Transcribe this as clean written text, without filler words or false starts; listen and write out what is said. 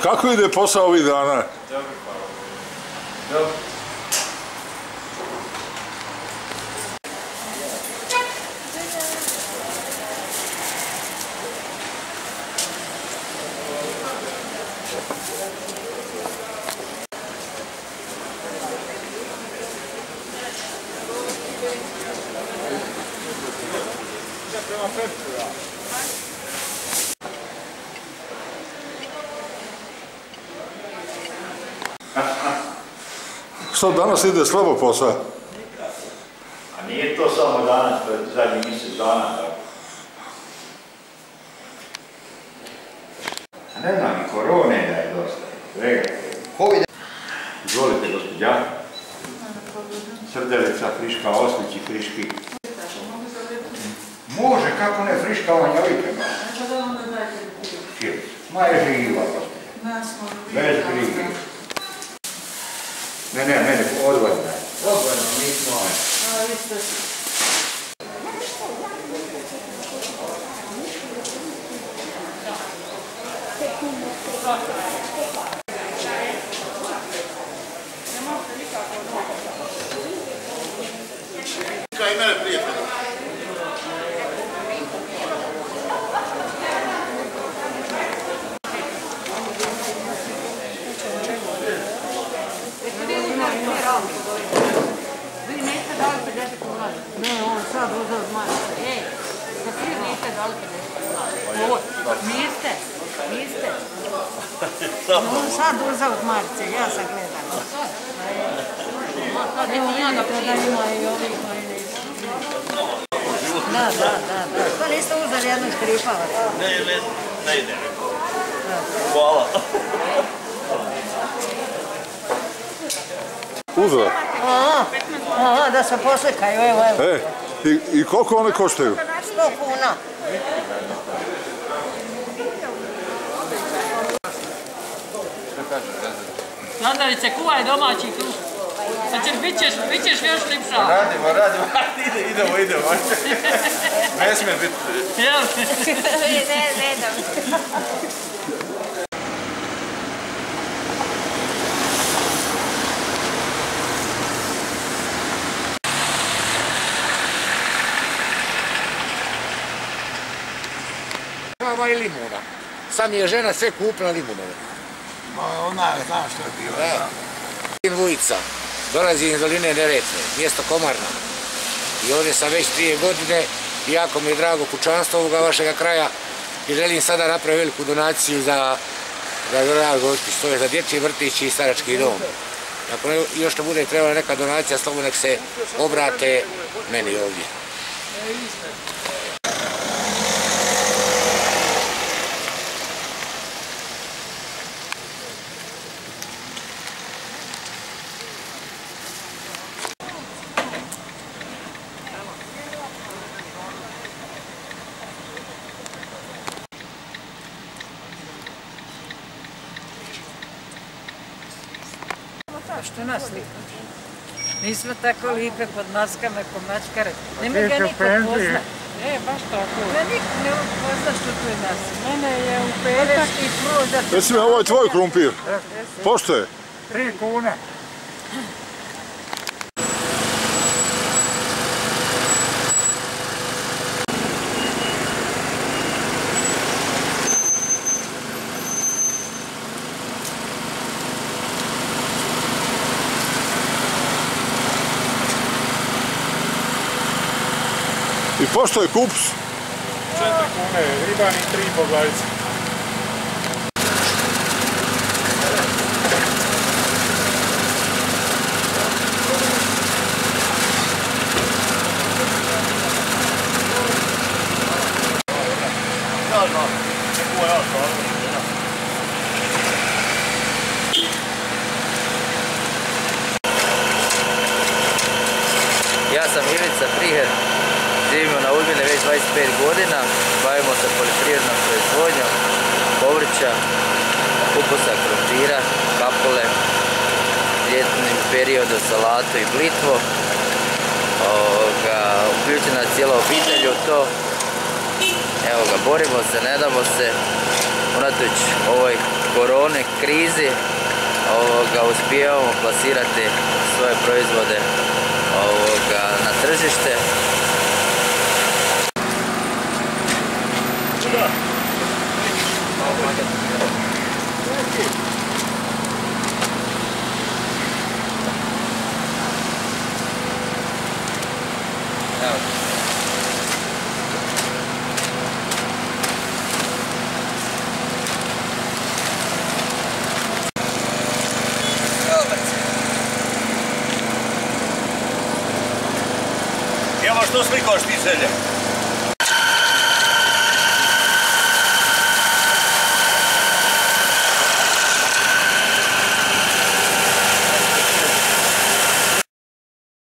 kako ide posao ovih dana? Dobro, hvala. Dobro. Što danas ide slabo posao? A nije to samo danas, to je zadnji mjesec dana. A ne znam, i korone da je dosta. Svega. Covid. Izvolite, gospođa. Srdelica, friška, oslići, friški. Može, kako ne, friška vanjovite. Ma je živa, gospođa. Bez brige. Ne, mene odvojno. Odvojno, nismo. A, vi ste... Kaj mene prijatelj? Vi niste dali 50 kuna. Ne, on sad uzeo od Marice. Ej, da svi niste dali 50 kuna. Niste. On sad uzeo od Marice, ja sam gledala. Evo vidite da ima i ovih koji nisu. Da. To niste uzeli jednog škripavaca. Ne ide. Hvala. Uzela? Aha, da se poslikaju, evo. I koliko one koštaju? 100 kuna. Landarice, kuvaj domaći kruh. Bit ćeš još lipša. Radimo. Idemo. Ne smije biti. Ne dam. I limuna. Sad mi je žena sve kupila limunove. Ona zna što je bilo. Vujica, dolazi iz doline Neretve, mjesto Komarna. I ovdje sam već 3 godine i jako mi je drago kućanstvo ovoga vašega kraja i želim sada napraviti veliku donaciju za to je za dječji vrtić i starački dom. Ako još to bude trebala neka donacija, slobodno nek se obrate meni ovdje. Što nas slika? Nismo tako lipe pod maskama ko mačkare. Nema ga niko pozna. Baš tako. Da niko ne pozna što tu je nas. Mene je u petak i prođa. Reci mi, ovo je tvoj krumpir. Pošto je? 3 kune. I pošto je kups? 4 kune, ribani 3 po glavici. Ja sam Ivica Priher, živimo na Udbini već 25 godina, bavimo se poljoprivrednom proizvodnjom, povrća, kupusa, krumpira, kapule, ljetnim periodom salatu i blitvo. Uključena cijela obitelj u to. Evo ga, borimo se, ne damo se, unatoč ovoj korone, krizi uspijevamo plasirati svoje proizvode na tržište. Evo što slikoš ti Selje?